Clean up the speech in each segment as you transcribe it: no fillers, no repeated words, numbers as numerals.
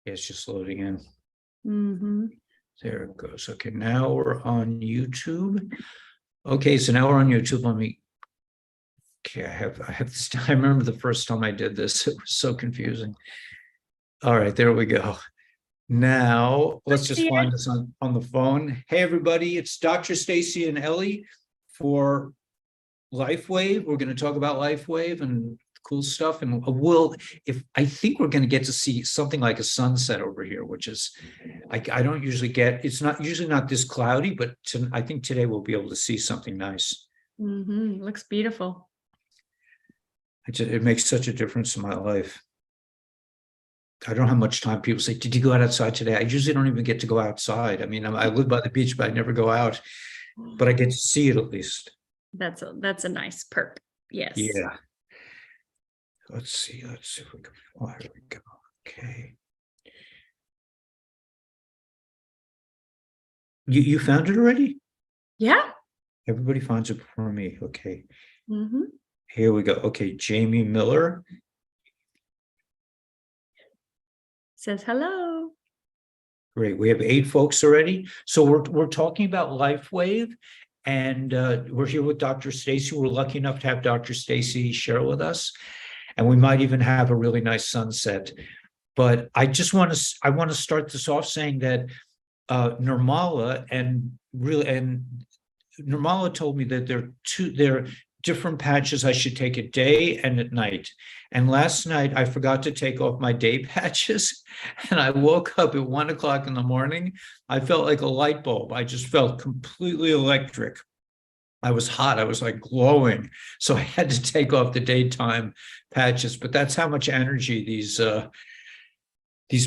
It's just loading in. Mm-hmm. There it goes. Okay, now we're on YouTube. Okay, so now we're on YouTube. Let me. Okay, I have this. I remember the first time I did this. It was so confusing. All right, there we go. Now let's just find us on the phone. Hey, everybody, it's Dr. Stacy and Ellie for LifeWave. We're going to talk about LifeWave and cool stuff, and I think we're going to get to see something like a sunset over here, which is I don't usually get. It's not usually not this cloudy, but I think today we'll be able to see something nice. Mm-hmm. Looks beautiful. It makes such a difference in my life. I don't have much time. People say, "Did you go outside today?" I usually don't even get to go outside. I mean, I live by the beach, but I never go out. But I get to see it at least. That's a nice perk. Yes. Yeah. Let's see if we can. Oh, here we go. Okay. You found it already? Yeah. Everybody finds it before me. Okay. Mm-hmm. Here we go. Okay, Jamie Miller says hello. Great. We have 8 folks already. So we're talking about LifeWave, and we're here with Dr. Stacy. We're lucky enough to have Dr. Stacy share with us, and we might even have a really nice sunset. But I want to start this off saying that Nirmala Nirmala told me that there are different patches I should take at day and at night. And last night I forgot to take off my day patches, and I woke up at 1 o'clock in the morning. I felt like a light bulb. I just felt completely electric. I was hot. I was like glowing. So I had to take off the daytime patches, but that's how much energy these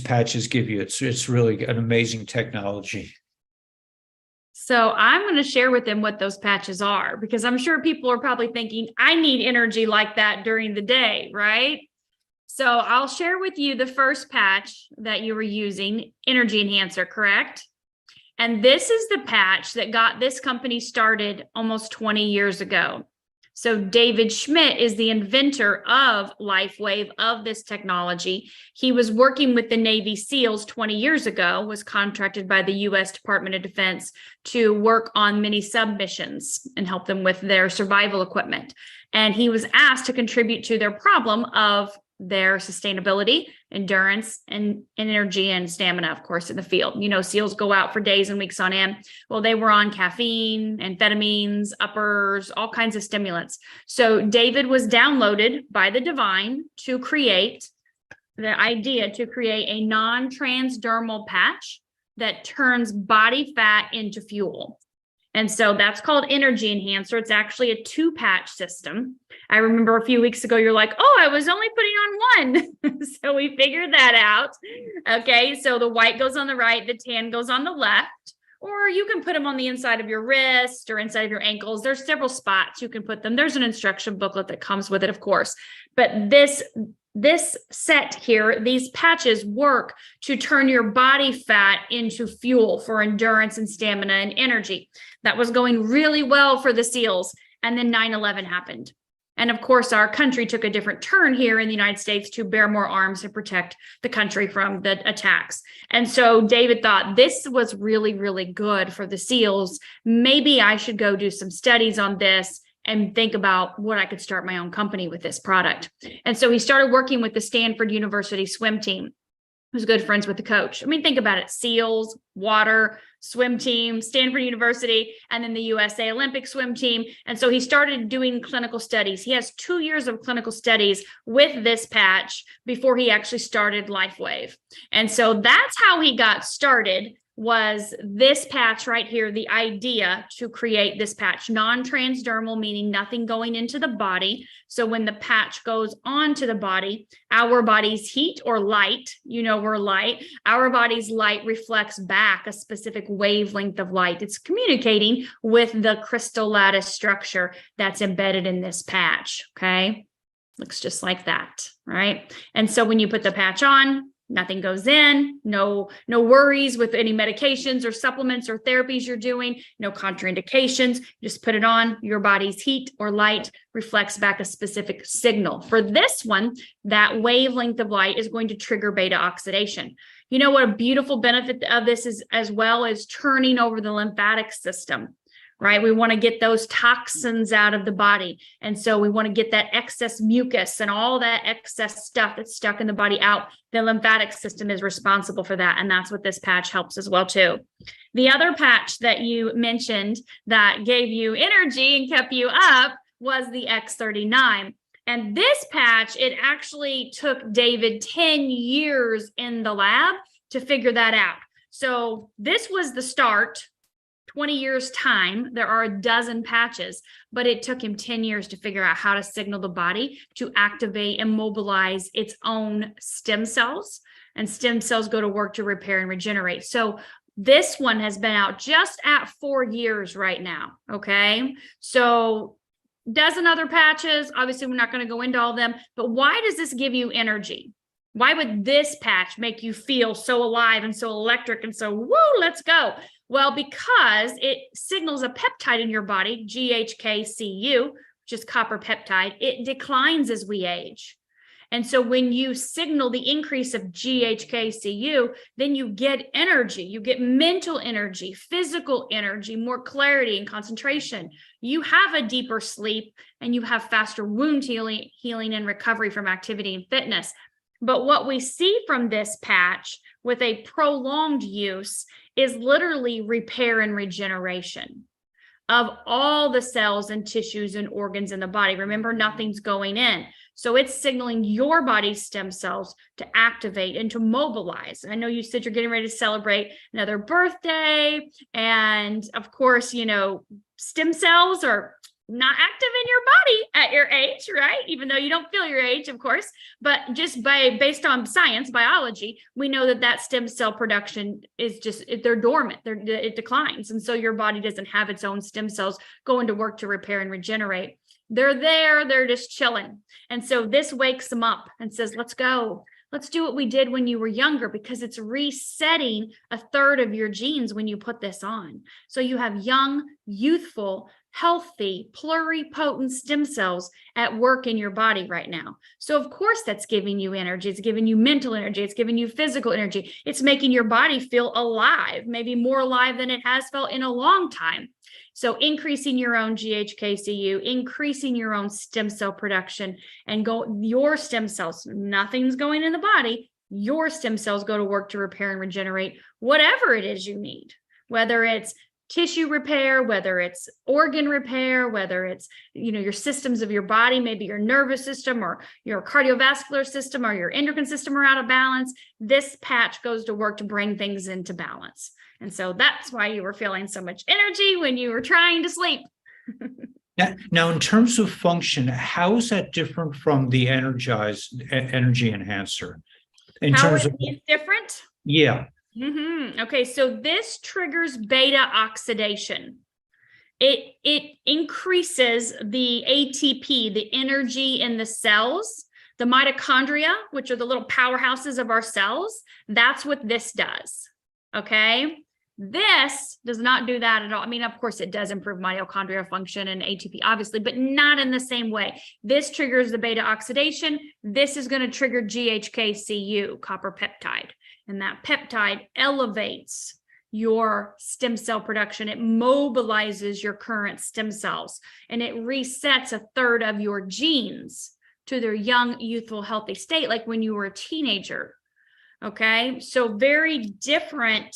patches give you. It's really an amazing technology. So I'm going to share with them what those patches are, because I'm sure people are probably thinking, I need energy like that during the day, right? So I'll share with you the first patch that you were using, Energy Enhancer, correct? And this is the patch that got this company started almost 20 years ago. So David Schmidt is the inventor of LifeWave, of this technology. He was working with the Navy SEALs 20 years ago, was contracted by the U.S. Department of Defense to work on many submissions and help them with their survival equipment. And he was asked to contribute to their problem of their sustainability, endurance, and energy and stamina, of course, in the field. You know, SEALs go out for days and weeks on end. Well, they were on caffeine, amphetamines, uppers, all kinds of stimulants. So David was downloaded by the divine to create the idea to create a non-transdermal patch that turns body fat into fuel. And so that's called Energy Enhancer. It's actually a 2-patch system. I remember a few weeks ago, you're like, oh, I was only putting on 1. So we figured that out. Okay, so the white goes on the right, the tan goes on the left, or you can put them on the inside of your wrist or inside of your ankles. There's several spots you can put them. There's an instruction booklet that comes with it, of course. But this set here, these patches work to turn your body fat into fuel for endurance and stamina and energy. That was going really well for the SEALs. And then 9/11 happened. And of course, our country took a different turn here in the United States to bear more arms and protect the country from the attacks. And so David thought this was really, really good for the SEALs. Maybe I should go do some studies on this and think about what I could start my own company with this product. And so he started working with the Stanford University swim team, who's good friends with the coach. I mean, think about it: SEALs, water, swim team, Stanford University, and then the USA Olympic swim team. And so he started doing clinical studies. He has 2 years of clinical studies with this patch before he actually started LifeWave. And so that's how he got started, was this patch right here, the idea to create this patch, non-transdermal, meaning nothing going into the body. So when the patch goes onto the body, our body's heat or light, you know, we're light, our body's light reflects back a specific wavelength of light. It's communicating with the crystal lattice structure that's embedded in this patch, okay? Looks just like that, right? And so when you put the patch on, nothing goes in, no worries with any medications or supplements or therapies you're doing, no contraindications. Just put it on. Your body's heat or light reflects back a specific signal. For this one, that wavelength of light is going to trigger beta oxidation. You know what a beautiful benefit of this is as well as turning over the lymphatic system, right? We want to get those toxins out of the body. And so we want to get that excess mucus and all that excess stuff that's stuck in the body out. The lymphatic system is responsible for that. And that's what this patch helps as well too. The other patch that you mentioned that gave you energy and kept you up was the X39. And this patch, it actually took David 10 years in the lab to figure that out. So this was the start. 20 years time, there are a dozen patches, but it took him 10 years to figure out how to signal the body to activate and mobilize its own stem cells, and stem cells go to work to repair and regenerate. So this one has been out just at 4 years right now. Okay. So dozen other patches, obviously we're not going to go into all of them, but why does this give you energy? Why would this patch make you feel so alive and so electric and so, woo, let's go? Well, because it signals a peptide in your body, GHKCU, which is copper peptide. It declines as we age. And so when you signal the increase of GHKCU, then you get energy, you get mental energy, physical energy, more clarity and concentration. You have a deeper sleep and you have faster wound healing and recovery from activity and fitness. But what we see from this patch with a prolonged use is literally repair and regeneration of all the cells and tissues and organs in the body. Remember, nothing's going in. So it's signaling your body's stem cells to activate and to mobilize. I know you said you're getting ready to celebrate another birthday. And of course, you know, stem cells are not active in your body at your age, right? Even though you don't feel your age, of course, but just based on science, biology, we know that stem cell production is just, they're dormant, it declines. And so your body doesn't have its own stem cells going to work to repair and regenerate. They're there, they're just chilling. And so this wakes them up and says, let's go. Let's do what we did when you were younger, because it's resetting a third of your genes when you put this on. So you have young, youthful, healthy, pluripotent stem cells at work in your body right now. So of course that's giving you energy. It's giving you mental energy. It's giving you physical energy. It's making your body feel alive, maybe more alive than it has felt in a long time. So increasing your own GHKCU, increasing your own stem cell production, and your stem cells, nothing's going in the body. Your stem cells go to work to repair and regenerate whatever it is you need, whether it's tissue repair, whether it's organ repair, whether it's, you know, your systems of your body, maybe your nervous system or your cardiovascular system or your endocrine system are out of balance. This patch goes to work to bring things into balance. And so that's why you were feeling so much energy when you were trying to sleep. Now, in terms of function, how is that different from the energy enhancer? How is it different? Yeah. Okay, so this triggers beta oxidation. It increases the ATP, the energy in the cells, the mitochondria, which are the little powerhouses of our cells. That's what this does. Okay, this does not do that at all. I mean, of course, it does improve mitochondrial function and ATP, obviously, but not in the same way. This triggers the beta oxidation. This is going to trigger GHKCU, copper peptide. And that peptide elevates your stem cell production. It mobilizes your current stem cells, and it resets a third of your genes to their young, youthful, healthy state, like when you were a teenager. Okay, so very different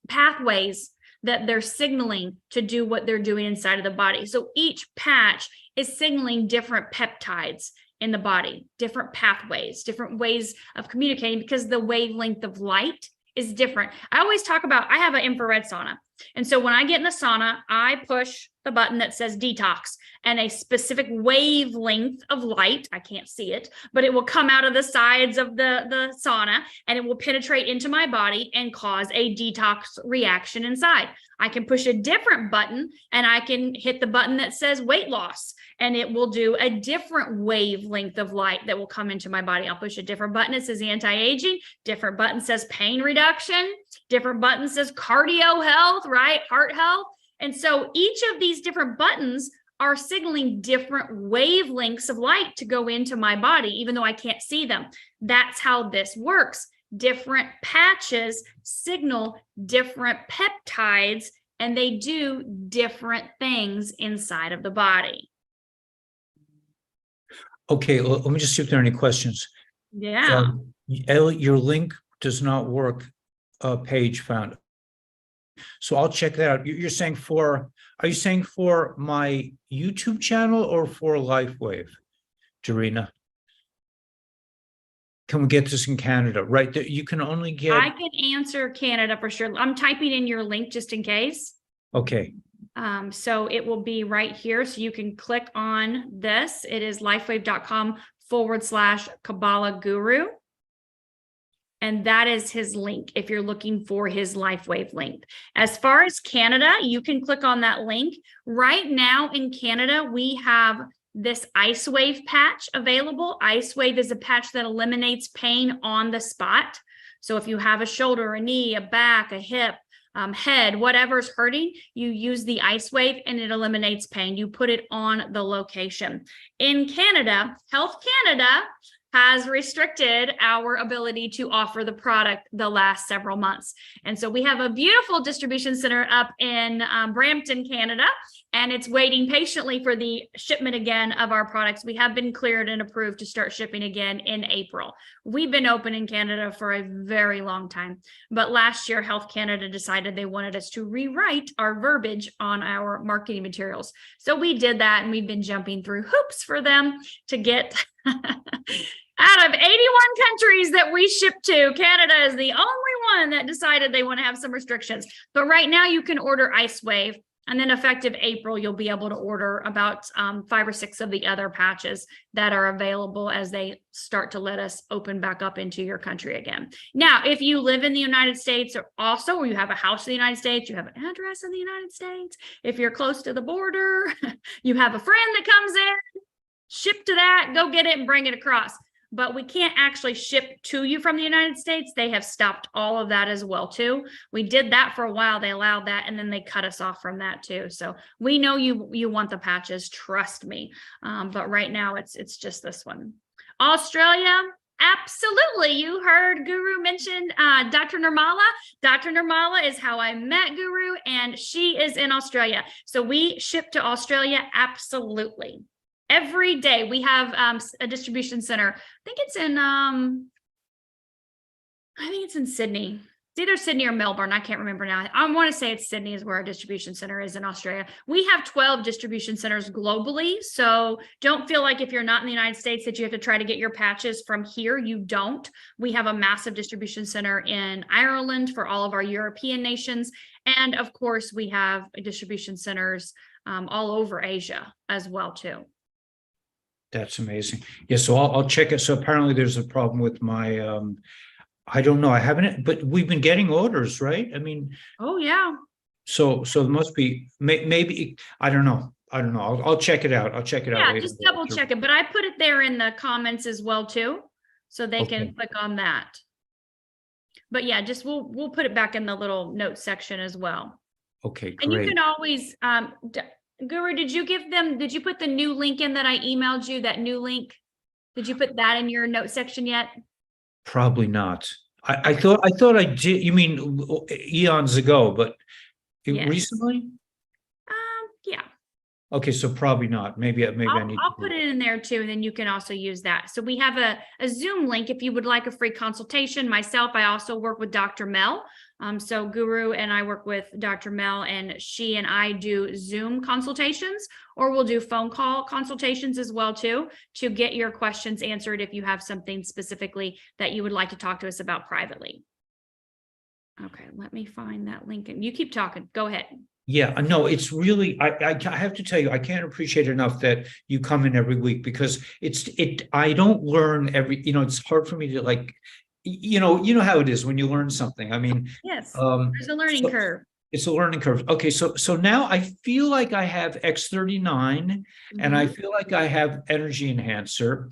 pathways that they're signaling to do what they're doing inside of the body. So each patch is signaling different peptides in the body, different pathways, different ways of communicating, because the wavelength of light is different. I always talk about, I have an infrared sauna. And so when I get in the sauna, I push the button that says detox, and a specific wavelength of light, I can't see it, but it will come out of the sides of the sauna, and it will penetrate into my body and cause a detox reaction inside. I can push a different button, and I can hit the button that says weight loss, and it will do a different wavelength of light that will come into my body. I'll push a different button. It says anti-aging, different button says pain reduction, different button says cardio health, right? Heart health. And so each of these different buttons are signaling different wavelengths of light to go into my body, even though I can't see them. That's how this works. different patches signal different peptides, and they do different things inside of the body. Okay, let me just see if there are any questions. Yeah. Ellie, your link does not work, page found. So I'll check that out. You're saying are you saying for my YouTube channel or for LifeWave, Jarina? Can we get this in Canada? Right, you can only get. I can answer Canada for sure. I'm typing in your link just in case. Okay. So it will be right here. So you can click on this. It is lifewave.com/kabbalahguru. And that is his link if you're looking for his LifeWave link. As far as Canada, you can click on that link. Right now in Canada, we have this Ice Wave patch available. Ice Wave is a patch that eliminates pain on the spot. So if you have a shoulder, a knee, a back, a hip, head, whatever's hurting, you use the Ice Wave and it eliminates pain. You put it on the location. In Canada, Health Canada has restricted our ability to offer the product the last several months. And so we have a beautiful distribution center up in Brampton, Canada, and it's waiting patiently for the shipment again of our products. We have been cleared and approved to start shipping again in April. We've been open in Canada for a very long time, but last year Health Canada decided they wanted us to rewrite our verbiage on our marketing materials. So we did that, and we've been jumping through hoops for them to get out of 81 countries that we ship to, Canada is the only one that decided they want to have some restrictions. But right now you can order Ice Wave, and then effective April, you'll be able to order about 5 or 6 of the other patches that are available as they start to let us open back up into your country again. Now, if you live in the United States or you have a house in the United States, you have an address in the United States, if you're close to the border, you have a friend that comes in, ship to that, go get it and bring it across. But we can't actually ship to you from the United States. They have stopped all of that as well too. We did that for a while. They allowed that, and then they cut us off from that too. So we know you want the patches, trust me. But right now it's just this one. Australia, absolutely. You heard Guru mention Dr. Nirmala. Dr. Nirmala is how I met Guru, and she is in Australia. So we ship to Australia, absolutely. Every day we have a distribution center. I think it's in Sydney. It's either Sydney or Melbourne. I can't remember now. I want to say it's Sydney is where our distribution center is in Australia. We have 12 distribution centers globally. So don't feel like if you're not in the United States that you have to try to get your patches from here. You don't. We have a massive distribution center in Ireland for all of our European nations. And of course, we have distribution centers all over Asia as well too. That's amazing. Yeah, so I'll check it. So apparently there's a problem with my, I don't know. I haven't, but we've been getting orders, right? I mean. Oh yeah. So it must be, maybe, I don't know. I'll check it out. I'll check it out later. Yeah, just double check it. But I put it there in the comments as well too, so they can click on that. But yeah, just we'll put it back in the little notes section as well. Okay, great. And you can always, Guru, did you put the new link in that I emailed you, that new link? Did you put that in your note section yet? Probably not. I thought I did. You mean eons ago, but Yes. Recently? Yeah. Okay, so probably not. Maybe I need. I'll put it in there too, and then you can also use that. So we have a Zoom link if you would like a free consultation. Myself, I also work with Dr. Mel. So Guru and I work with Dr. Mel, and she and I do Zoom consultations, or we'll do phone call consultations as well too, to get your questions answered if you have something specifically that you would like to talk to us about privately. Okay, let me find that link, and you keep talking. Go ahead. Yeah, no, it's really, I have to tell you, I can't appreciate enough that you come in every week, because I don't learn it's hard for me to like, you know how it is when you learn something. I mean, yes, there's a learning curve. It's a learning curve. Okay, so now I feel like I have X39 and I feel like I have Energy Enhancer.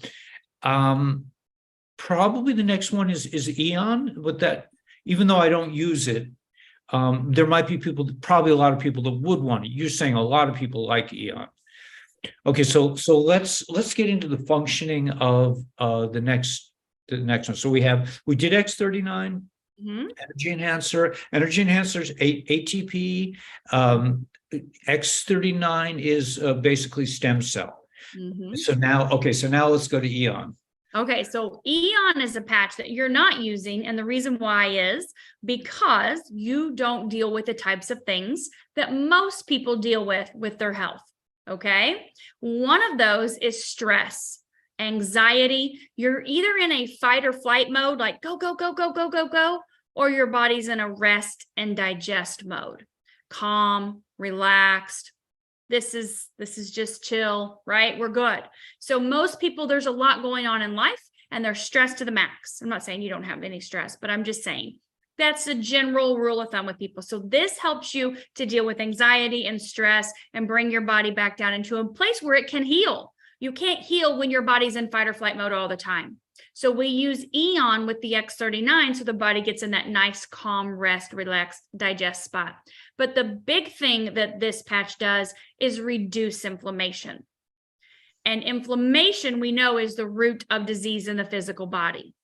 Probably the next one is Eon, with that, even though I don't use it. There might be probably a lot of people that would want it. You're saying a lot of people like Eon. Okay, so let's get into the functioning of the next the next one. So we did X39, Mhm. energy enhancers, ATP. X39 is basically stem cell. Mhm. So now let's go to Eon. Okay, so Eon is a patch that you're not using, and the reason why is because you don't deal with the types of things that most people deal with their health. Okay, one of those is stress, anxiety. You're either in a fight or flight mode, like go, go, go, go, go, go, go, or your body's in a rest and digest mode, calm, relaxed. This is just chill, right? We're good. So most people, there's a lot going on in life and they're stressed to the max. I'm not saying you don't have any stress, but I'm just saying that's a general rule of thumb with people. So this helps you to deal with anxiety and stress and bring your body back down into a place where it can heal. You can't heal when your body's in fight or flight mode all the time. So we use Eon with the X39 so the body gets in that nice, calm, rest, relaxed, digest spot. But the big thing that this patch does is reduce inflammation. And inflammation, we know, is the root of disease in the physical body.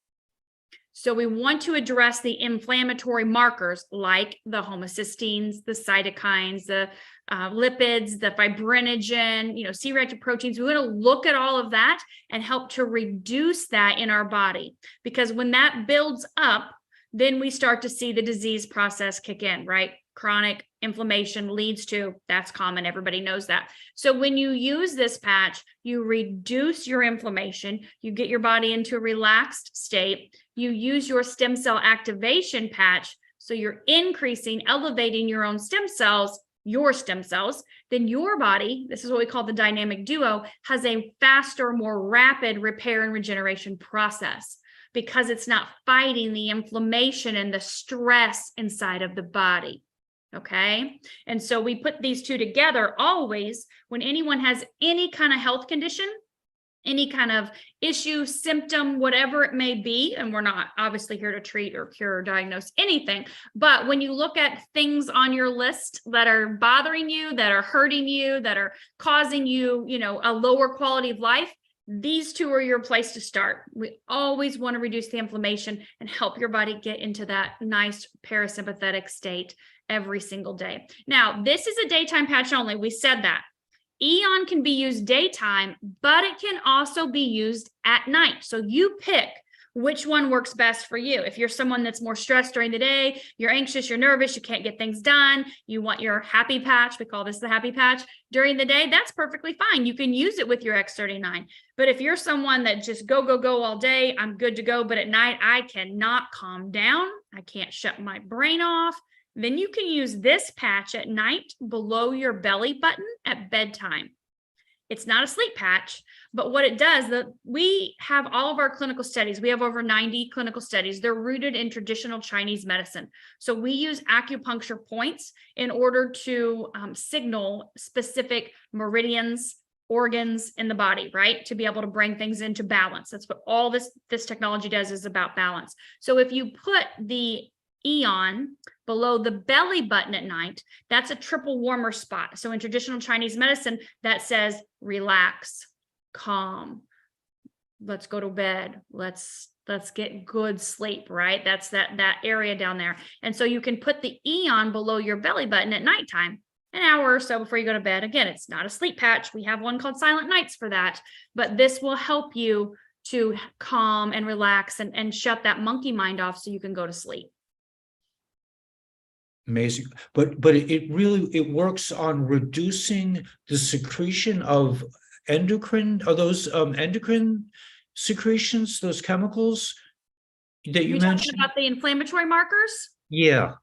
So we want to address the inflammatory markers like the homocysteines, the cytokines, the lipids, the fibrinogen, C-reactive proteins. We want to look at all of that and help to reduce that in our body. Because when that builds up, then we start to see the disease process kick in, right? Chronic inflammation leads to, that's common, everybody knows that. So when you use this patch, you reduce your inflammation, you get your body into a relaxed state, you use your stem cell activation patch, so you're increasing, elevating your own stem cells, then your body, this is what we call the dynamic duo, has a faster, more rapid repair and regeneration process because it's not fighting the inflammation and the stress inside of the body. Okay. And so we put these two together always when anyone has any kind of health condition, any kind of issue, symptom, whatever it may be. And we're not obviously here to treat or cure or diagnose anything. But when you look at things on your list that are bothering you, that are hurting you, that are causing you, a lower quality of life, these two are your place to start. We always want to reduce the inflammation and help your body get into that nice parasympathetic state every single day. Now, this is a daytime patch only. We said that. Eon can be used daytime, but it can also be used at night. So you pick which one works best for you. If you're someone that's more stressed during the day, you're anxious, you're nervous, you can't get things done, you want your happy patch, we call this the happy patch, during the day, that's perfectly fine. You can use it with your X39. But if you're someone that just go, go, go all day, I'm good to go, but at night, I cannot calm down, I can't shut my brain off, then you can use this patch at night below your belly button at bedtime. It's not a sleep patch, but what it does, we have all of our clinical studies. We have over 90 clinical studies. They're rooted in traditional Chinese medicine. So we use acupuncture points in order to signal specific meridians, organs in the body, right? To be able to bring things into balance. That's what all this technology does, is about balance. So if you put the Eon below the belly button at night, that's a triple warmer spot. So in traditional Chinese medicine, that says relax, calm, let's go to bed, let's get good sleep, right? That's that area down there. And so you can put the Eon below your belly button at nighttime, an hour or so before you go to bed. Again, it's not a sleep patch. We have one called Silent Nights for that, but this will help you to calm and relax and shut that monkey mind off so you can go to sleep. Amazing. But it works on reducing the secretion of endocrine, are those endocrine secretions, those chemicals that you mentioned? Talking about the inflammatory markers? Yeah.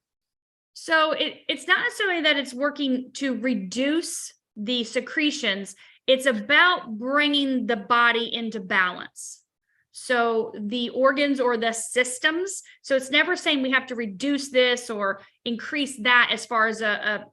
So it's not necessarily that it's working to reduce the secretions. It's about bringing the body into balance. So the organs or the systems, so it's never saying we have to reduce this or increase that as far as a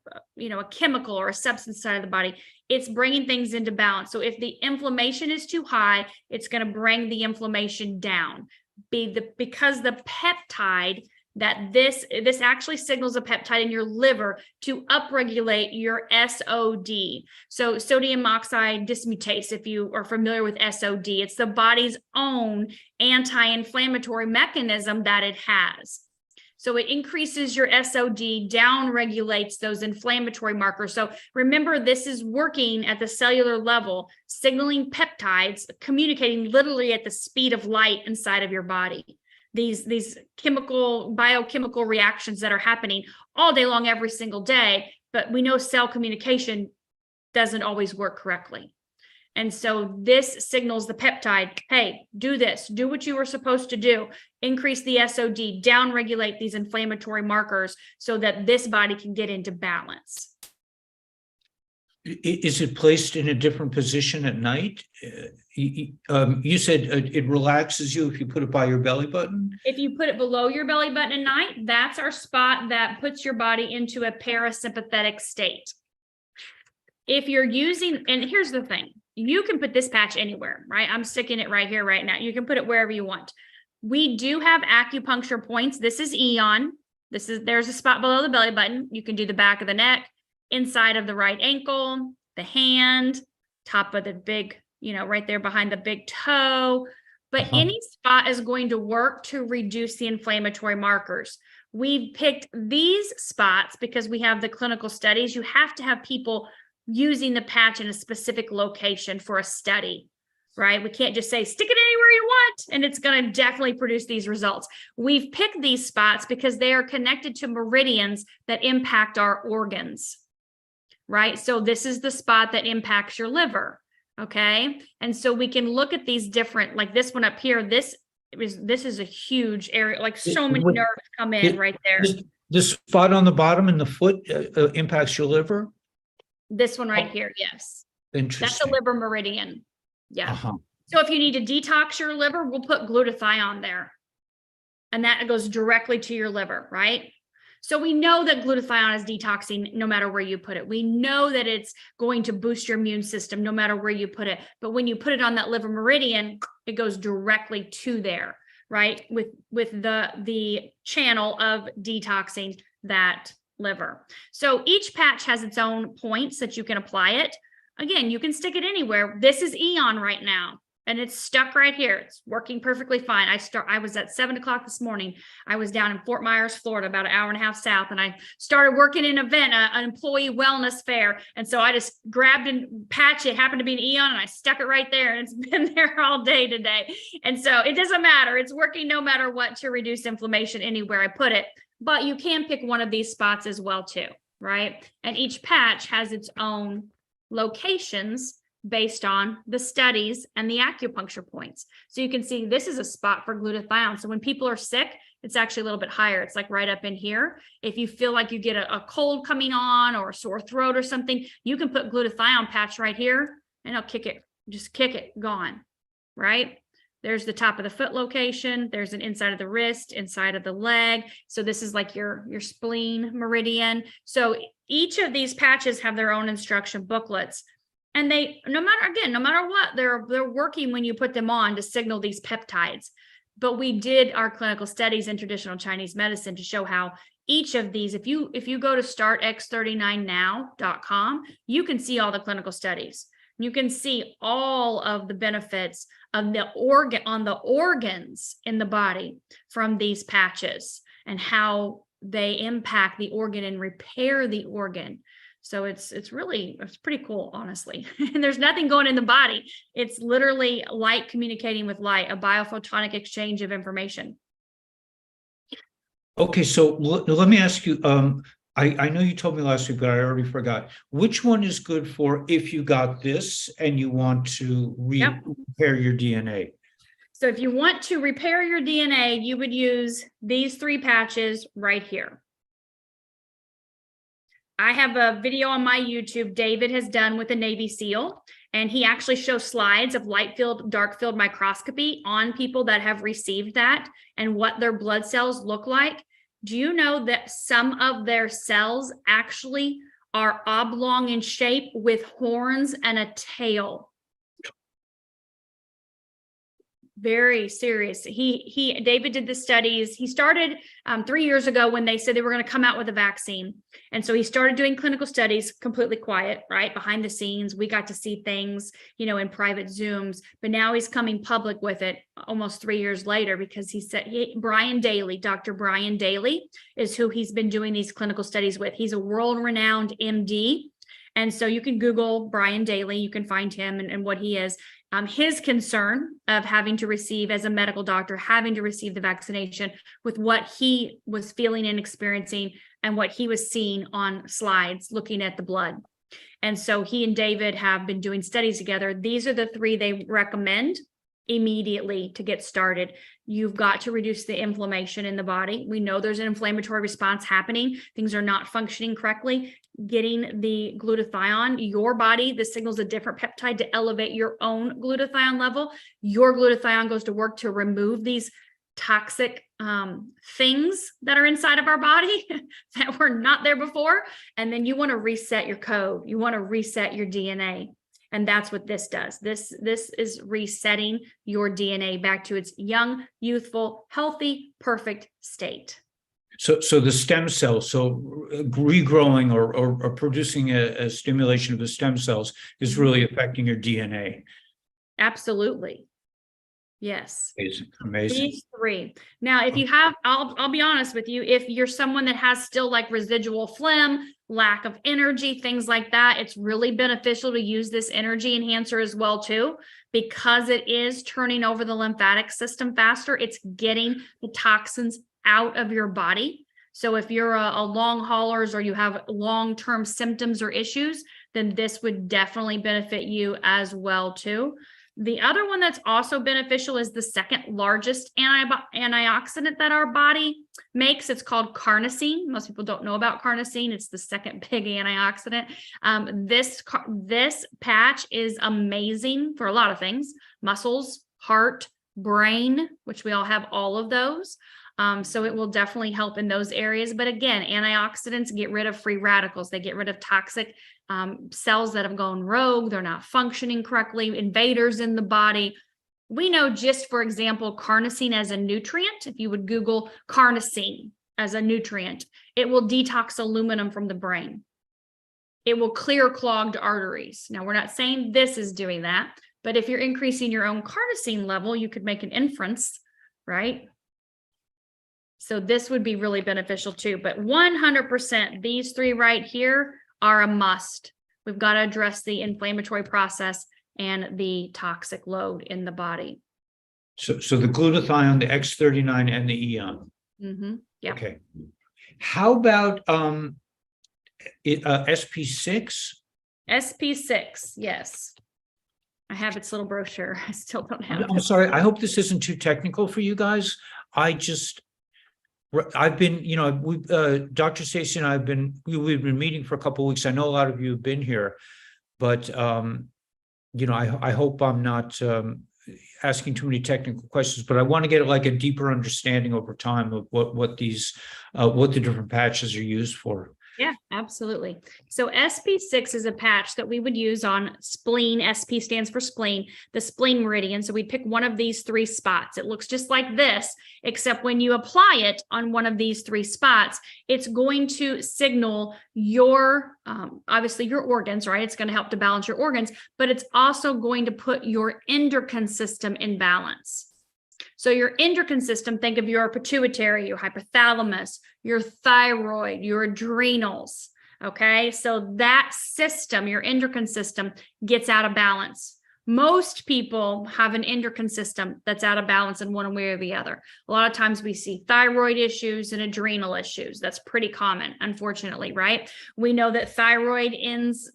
chemical or a substance side of the body. It's bringing things into balance. So if the inflammation is too high, it's going to bring the inflammation down. Because the peptide that this actually signals a peptide in your liver to upregulate your SOD. So sodium oxide dismutase, if you are familiar with SOD, it's the body's own anti-inflammatory mechanism that it has. So it increases your SOD, down regulates those inflammatory markers. So remember, this is working at the cellular level, signaling peptides, communicating literally at the speed of light inside of your body. These biochemical reactions that are happening all day long, every single day, but we know cell communication doesn't always work correctly. And so this signals the peptide, hey, do this, do what you were supposed to do, increase the SOD, down-regulate these inflammatory markers so that this body can get into balance. Is it placed in a different position at night? You said it relaxes you if you put it by your belly button? If you put it below your belly button at night, that's our spot that puts your body into a parasympathetic state. If you're using, and here's the thing, you can put this patch anywhere, right? I'm sticking it right here, right now. You can put it wherever you want. We do have acupuncture points. This is Eon. There's a spot below the belly button. You can do the back of the neck, inside of the right ankle, the hand, top of the big, right there behind the big toe. But any spot is going to work to reduce the inflammatory markers. We've picked these spots because we have the clinical studies. You have to have people using the patch in a specific location for a study, right? We can't just say, stick it anywhere you want, and it's going to definitely produce these results. We've picked these spots because they are connected to meridians that impact our organs, right? So this is the spot that impacts your liver, okay? And so we can look at these different, like this one up here, this is a huge area, like so many nerves come in right there. The spot on the bottom in the foot impacts your liver? This one right here, yes. Interesting. That's a liver meridian. Yeah. Uh-huh. So if you need to detox your liver, we'll put glutathione there. And that goes directly to your liver, right? So we know that glutathione is detoxing no matter where you put it. We know that it's going to boost your immune system no matter where you put it. But when you put it on that liver meridian, it goes directly to there, right? With the channel of detoxing that liver. So each patch has its own points that you can apply it. Again, you can stick it anywhere. This is Eon right now, and it's stuck right here. It's working perfectly fine. I was at 7 o'clock this morning. I was down in Fort Myers, Florida, about an hour and a half south, and I started working an event, an employee wellness fair. And so I just grabbed and patch it, happened to be an Eon, and I stuck it right there, and it's been there all day today. And so it doesn't matter. It's working no matter what to reduce inflammation anywhere I put it. But you can pick one of these spots as well too, right? And each patch has its own locations based on the studies and the acupuncture points. So you can see this is a spot for glutathione. So when people are sick, it's actually a little bit higher. It's like right up in here. If you feel like you get a cold coming on or a sore throat or something, you can put glutathione patch right here and it'll kick it, just kick it, gone, right? There's the top of the foot location. There's an inside of the wrist, inside of the leg. So this is like your spleen meridian. So each of these patches have their own instruction booklets. And they, no matter what, they're working when you put them on to signal these peptides. But we did our clinical studies in traditional Chinese medicine to show how each of these, if you go to startx39now.com, you can see all the clinical studies. You can see all of the benefits of the organs in the body from these patches and how they impact the organ and repair the organ. So it's pretty cool, honestly. And there's nothing going in the body. It's literally light communicating with light, a biophotonic exchange of information. Okay, so let me ask you, I know you told me last week, but I already forgot. Which one is good for if you got this and you want to repair your DNA? So if you want to repair your DNA, you would use these 3 patches right here. I have a video on my YouTube David has done with a Navy SEAL, and he actually shows slides of light field, dark field microscopy on people that have received that and what their blood cells look like. Do you know that some of their cells actually are oblong in shape with horns and a tail? very serious. David did the studies. He started 3 years ago when they said they were going to come out with a vaccine. And so he started doing clinical studies completely quiet, right? Behind the scenes. We got to see things, in private Zooms, but now he's coming public with it almost 3 years later, because he said, Dr. Brian Daly is who he's been doing these clinical studies with. He's a world-renowned MD. And so you can Google Brian Daly, you can find him and what he is. His concern of having to receive, as a medical doctor, having to receive the vaccination with what he was feeling and experiencing and what he was seeing on slides, looking at the blood. And so he and David have been doing studies together. These are the 3 they recommend immediately to get started. You've got to reduce the inflammation in the body. We know there's an inflammatory response happening. Things are not functioning correctly. Getting the glutathione, your body, this signals a different peptide to elevate your own glutathione level. Your glutathione goes to work to remove these toxic things that are inside of our body that were not there before. And then you want to reset your code. You want to reset your DNA. And that's what this does. This is resetting your DNA back to its young, youthful, healthy, perfect state. So the stem cells, regrowing or producing a stimulation of the stem cells is really affecting your DNA. Absolutely. Yes. Amazing. These 3. Now, if you have, I'll be honest with you, if you're someone that has still like residual phlegm, lack of energy, things like that, it's really beneficial to use this energy enhancer as well too, because it is turning over the lymphatic system faster. It's getting the toxins out of your body. So if you're a long haulers or you have long-term symptoms or issues, then this would definitely benefit you as well too. The other one that's also beneficial is the second largest antioxidant that our body makes. It's called carnosine. Most people don't know about carnosine. It's the second big antioxidant. This patch is amazing for a lot of things: muscles, heart, brain, which we all have all of those. So it will definitely help in those areas. But again, antioxidants get rid of free radicals. They get rid of toxic cells that have gone rogue. They're not functioning correctly, invaders in the body. We know, just for example, carnosine as a nutrient. If you would Google carnosine as a nutrient, it will detox aluminum from the brain. It will clear clogged arteries. Now, we're not saying this is doing that, but if you're increasing your own carnosine level, you could make an inference, right? So this would be really beneficial too. But 100%, these 3 right here are a must. We've got to address the inflammatory process and the toxic load in the body. So the glutathione, the X39, and the Eon. Yeah. Okay. How about SP6? SP6, yes. I have its little brochure. I still don't have it. I'm sorry. I hope this isn't too technical for you guys. I've been, Dr. Stacey and I we've been meeting for a couple of weeks. I know a lot of you have been here, but, I hope I'm not asking too many technical questions, but I want to get like a deeper understanding over time of what the different patches are used for. Yeah, absolutely. So SP6 is a patch that we would use on spleen. SP stands for spleen, the spleen meridian. So we pick one of these 3 spots. It looks just like this, except when you apply it on one of these 3 spots, it's going to signal your, obviously your organs, right? It's going to help to balance your organs, but it's also going to put your endocrine system in balance. So your endocrine system, think of your pituitary, your hypothalamus, your thyroid, your adrenals, okay? So that system, your endocrine system, gets out of balance. Most people have an endocrine system that's out of balance in one way or the other. A lot of times we see thyroid issues and adrenal issues. That's pretty common, unfortunately, right? We know that thyroid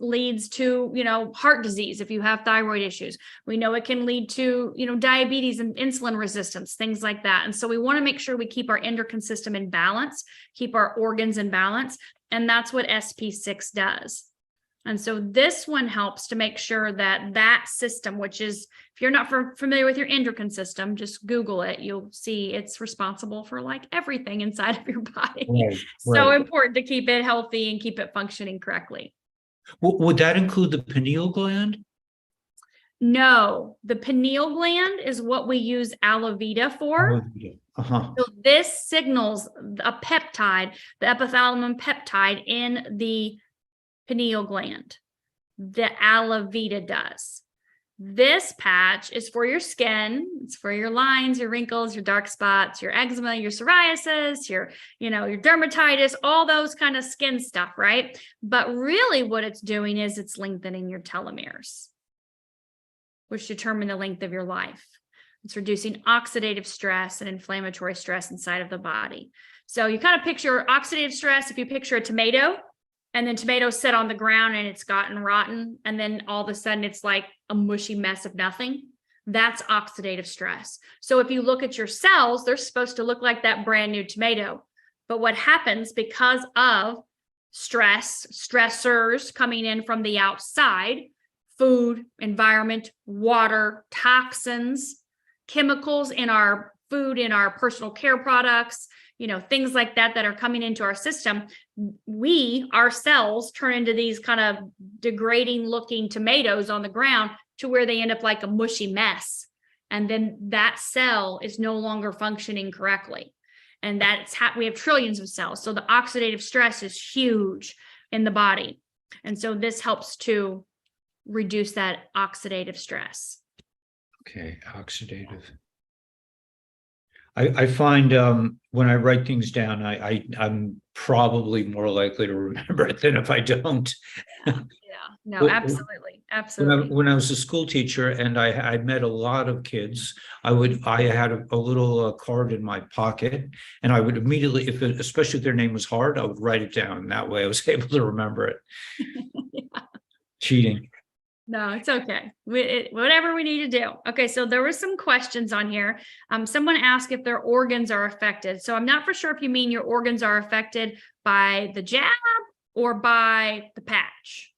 leads to, heart disease if you have thyroid issues. We know it can lead to, diabetes and insulin resistance, things like that. And so we want to make sure we keep our endocrine system in balance, keep our organs in balance. And that's what SP6 does. And so this one helps to make sure that system, which is, if you're not familiar with your endocrine system, just Google it. You'll see it's responsible for like everything inside of your body. Right, so right. important to keep it healthy and keep it functioning correctly. Would that include the pineal gland? No, the pineal gland is what we use aloe vera for. Uh-huh. So this signals a peptide, the epithalamium peptide in the pineal gland. The aloe vera does. This patch is for your skin. It's for your lines, your wrinkles, your dark spots, your eczema, your psoriasis, your dermatitis, all those kind of skin stuff, right? But really what it's doing is it's lengthening your telomeres, which determine the length of your life. It's reducing oxidative stress and inflammatory stress inside of the body. So you kind of picture oxidative stress, if you picture a tomato, and then tomatoes sit on the ground and it's gotten rotten, and then all of a sudden it's like a mushy mess of nothing. That's oxidative stress. So if you look at your cells, they're supposed to look like that brand new tomato. But what happens because of stressors coming in from the outside, food, environment, water, toxins, chemicals in our food, in our personal care products, things like that are coming into our system, our cells turn into these kind of degrading looking tomatoes on the ground to where they end up like a mushy mess. And then that cell is no longer functioning correctly. And we have trillions of cells. So the oxidative stress is huge in the body. And so this helps to reduce that oxidative stress. Okay, oxidative. I find when I write things down, I'm probably more likely to remember it than if I don't. Yeah, no, absolutely. When I was a school teacher and I met a lot of kids, I had a little card in my pocket, and I would immediately, especially if their name was hard, I would write it down. And that way I was able to remember it. Yeah. Cheating. No, it's okay. Whatever we need to do. Okay, so there were some questions on here. Someone asked if their organs are affected. So I'm not for sure if you mean your organs are affected by the jab or by the patch.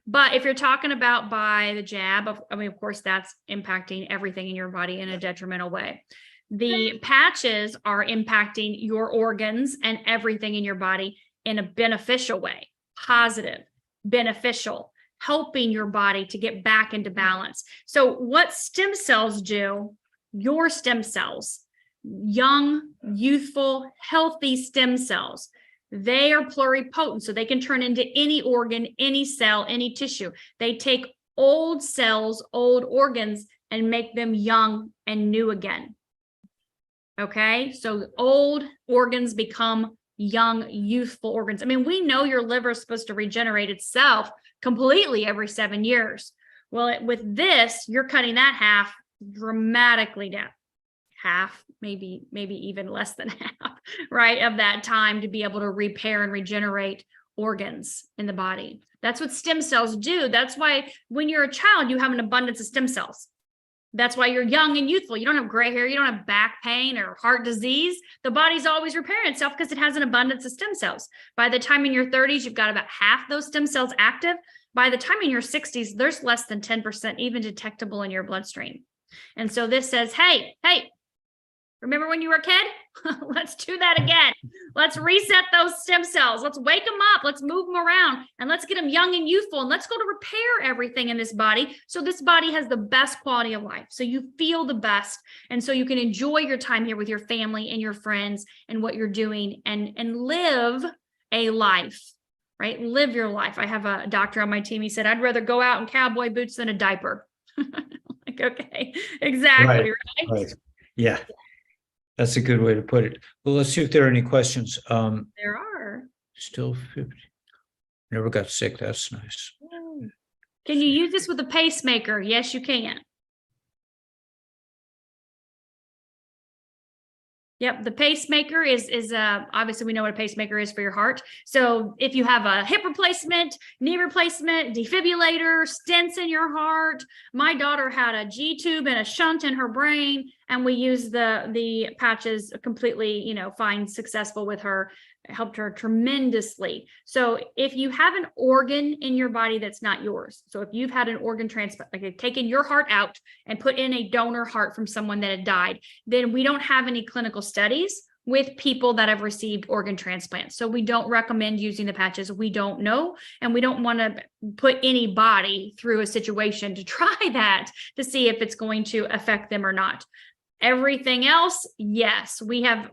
But if you're talking about by the jab, of course, that's impacting everything in your body in a detrimental way. The patches are impacting your organs and everything in your body in a beneficial way, positive, beneficial, helping your body to get back into balance. So what stem cells do, your stem cells, young, youthful, healthy stem cells, they are pluripotent, so they can turn into any organ, any cell, any tissue. They take old cells, old organs, and make them young and new again. Okay, so old organs become young, youthful organs. We know your liver is supposed to regenerate itself completely every 7 years. Well, with this, you're cutting that half dramatically down. Half, maybe even less than half, right, of that time to be able to repair and regenerate organs in the body. That's what stem cells do. That's why when you're a child, you have an abundance of stem cells. That's why you're young and youthful. You don't have gray hair. You don't have back pain or heart disease. The body's always repairing itself because it has an abundance of stem cells. By the time in your 30s, you've got about half those stem cells active. By the time in your 60s, there's less than 10% even detectable in your bloodstream. And so this says, hey, remember when you were a kid? Let's do that again. Let's reset those stem cells. Let's wake them up. Let's move them around, and let's get them young and youthful, and let's go to repair everything in this body so this body has the best quality of life, so you feel the best, and so you can enjoy your time here with your family and your friends and what you're doing, and live a life, right? Live your life. I have a doctor on my team. He said, I'd rather go out in cowboy boots than a diaper. Like, okay, exactly. Right? Yeah. That's a good way to put it. Well, let's see if there are any questions. There are. Still 50. Never got sick. That's nice. Can you use this with a pacemaker? Yes, you can. Yep, the pacemaker is obviously we know what a pacemaker is for your heart. So if you have a hip replacement, knee replacement, defibrillator, stents in your heart. My daughter had a G tube and a shunt in her brain, and we used the patches completely, fine, successful with her. It helped her tremendously. So if you have an organ in your body that's not yours, so if you've had an organ transplant, like taken your heart out and put in a donor heart from someone that had died, then we don't have any clinical studies. with people that have received organ transplants. So we don't recommend using the patches. We don't know, and we don't want to put anybody through a situation to try that to see if it's going to affect them or not. Everything else, yes, we have,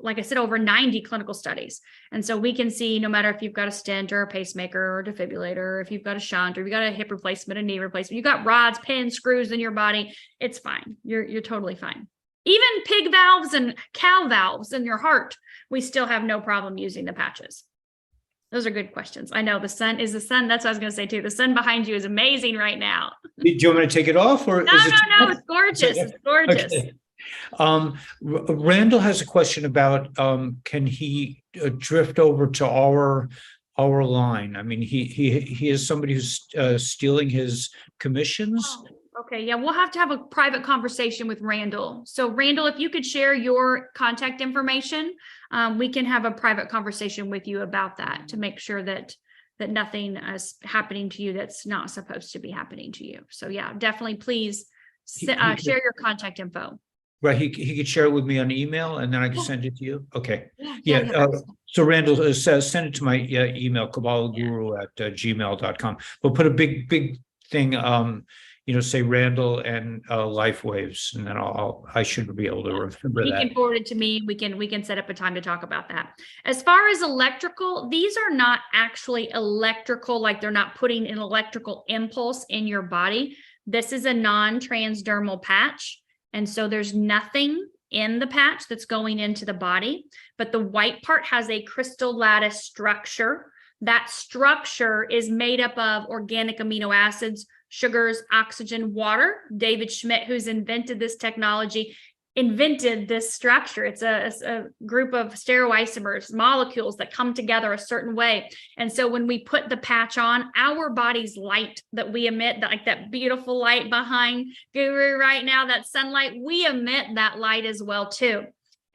like I said, over 90 clinical studies. And so we can see no matter if you've got a stent or a pacemaker or a defibrillator, or if you've got a shunt, or you've got a hip replacement, a knee replacement, you've got rods, pins, screws in your body, it's fine. You're totally fine. Even pig valves and cow valves in your heart, we still have no problem using the patches. Those are good questions. I know the sun, that's what I was going to say too. The sun behind you is amazing right now. Do you want me to take it off, or No, is it? no, it's gorgeous. It's gorgeous. Okay. Randall has a question about can he drift over to our line? I mean, he is somebody who's stealing his commissions. Oh, okay, yeah, we'll have to have a private conversation with Randall. So Randall, if you could share your contact information, we can have a private conversation with you about that to make sure that nothing is happening to you that's not supposed to be happening to you. So yeah, definitely please share your contact info. Right, he could share it with me on email, and then I can send it to you. Okay, Yeah. so Randall says send it to my email, kabbalahguru@gmail.com. We'll put a big thing, say Randall and Life Waves, and then I should be able to remember He that. can forward it to me. We can set up a time to talk about that. As far as electrical, these are not actually electrical, like they're not putting an electrical impulse in your body. This is a non-transdermal patch. And so there's nothing in the patch that's going into the body, but the white part has a crystal lattice structure. That structure is made up of organic amino acids, sugars, oxygen, water. David Schmidt, who's invented this technology, invented this structure. It's a group of stereoisomers, molecules that come together a certain way. And so when we put the patch on, our body's light that we emit, like that beautiful light behind Guru right now, that sunlight, we emit that light as well too.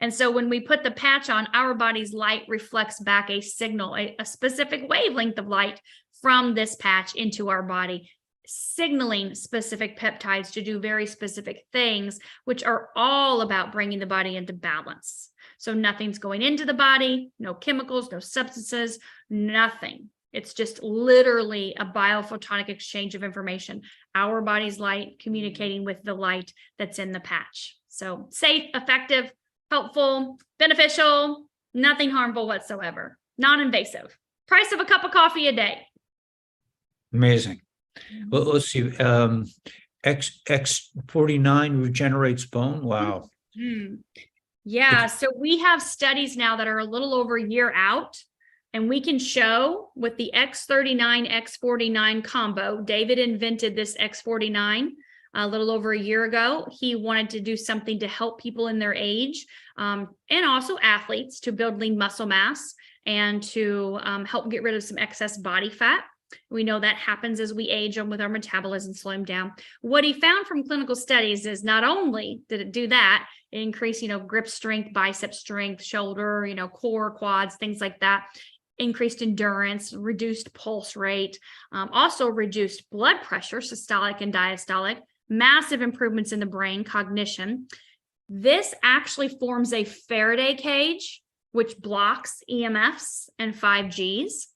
And so when we put the patch on, our body's light reflects back a signal, a specific wavelength of light from this patch into our body, signaling specific peptides to do very specific things, which are all about bringing the body into balance. So nothing's going into the body, no chemicals, no substances, nothing. It's just literally a biophotonic exchange of information. Our body's light communicating with the light that's in the patch. So safe, effective, helpful, beneficial, nothing harmful whatsoever, non-invasive. Price of a cup of coffee a day. Amazing. Well, let's see. X49 regenerates bone. Wow. Yeah. So we have studies now that are a little over a year out, and we can show with the X39, X49 combo. David invented this X49 a little over a year ago. He wanted to do something to help people in their age and also athletes to build lean muscle mass and to help get rid of some excess body fat. We know that happens as we age and with our metabolism slowing down. What he found from clinical studies is not only did it do that, it increased, grip strength, bicep strength, shoulder, core, quads, things like that, increased endurance, reduced pulse rate, also reduced blood pressure, systolic and diastolic, massive improvements in the brain, cognition. This actually forms a Faraday cage, which blocks EMFs and 5Gs.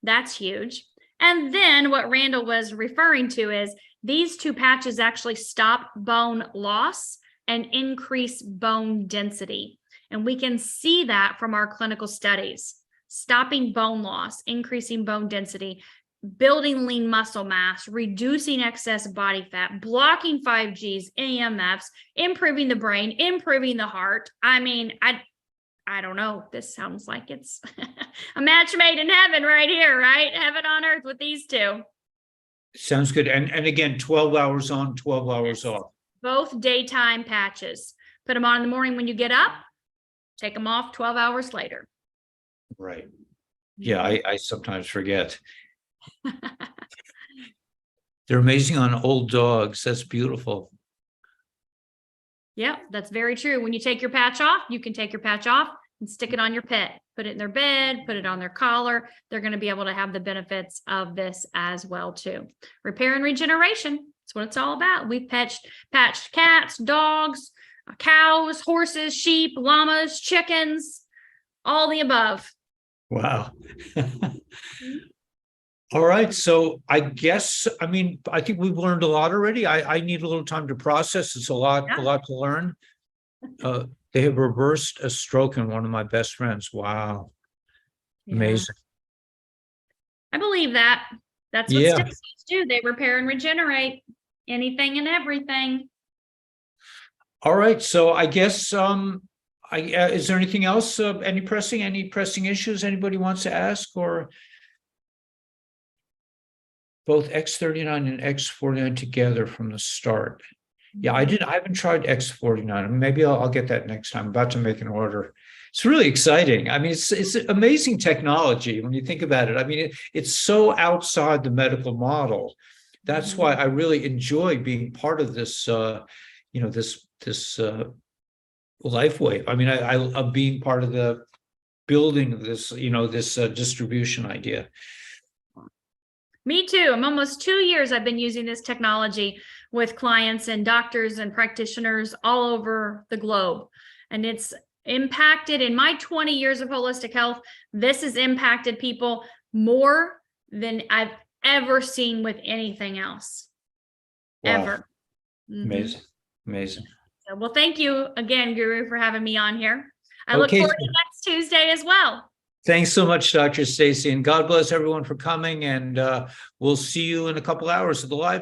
That's huge. And then what Randall was referring to is these two patches actually stop bone loss and increase bone density. And we can see that from our clinical studies, stopping bone loss, increasing bone density, building lean muscle mass, reducing excess body fat, blocking 5Gs, EMFs, improving the brain, improving the heart. I mean, I don't know. This sounds like it's a match made in heaven right here, right? Heaven on earth with these two. Sounds good. And again, 12 hours on, 12 hours off. Both daytime patches. Put them on in the morning when you get up, take them off 12 hours later. Right. Yeah, I sometimes forget. They're amazing on old dogs. That's beautiful. Yeah, that's very true. When you take your patch off, you can take your patch off and stick it on your pet, put it in their bed, put it on their collar. They're going to be able to have the benefits of this as well too. Repair and regeneration. That's what it's all about. We've patched cats, dogs, cows, horses, sheep, llamas, chickens, all the above. Wow. All right. So I guess, I mean, I think we've learned a lot already. I need a little time to process. It's a lot to learn. They have reversed a stroke in one of my best friends. Wow. Amazing. I believe that. That's what stem cells do. They repair and regenerate anything and everything. All right. So I guess, is there anything else? Any pressing issues anybody wants to ask, or both X39 and X49 together from the start? Yeah, I haven't tried X49. Maybe I'll get that next time. I'm about to make an order. It's really exciting. I mean, it's amazing technology when you think about it. I mean, it's so outside the medical model. That's why I really enjoy being part of this, this life wave. I mean, I love being part of the building of this, this distribution idea. Me too. I'm almost 2 years I've been using this technology with clients and doctors and practitioners all over the globe. And it's impacted, in my 20 years of holistic health, this has impacted people more than I've ever seen with anything else. Wow. Ever. Amazing. Amazing. So, well, thank you again, Guru, for having me on here. I look forward to next Tuesday as well. Thanks so much, Dr. Stacy, and God bless everyone for coming. And we'll see you in a couple hours at the live.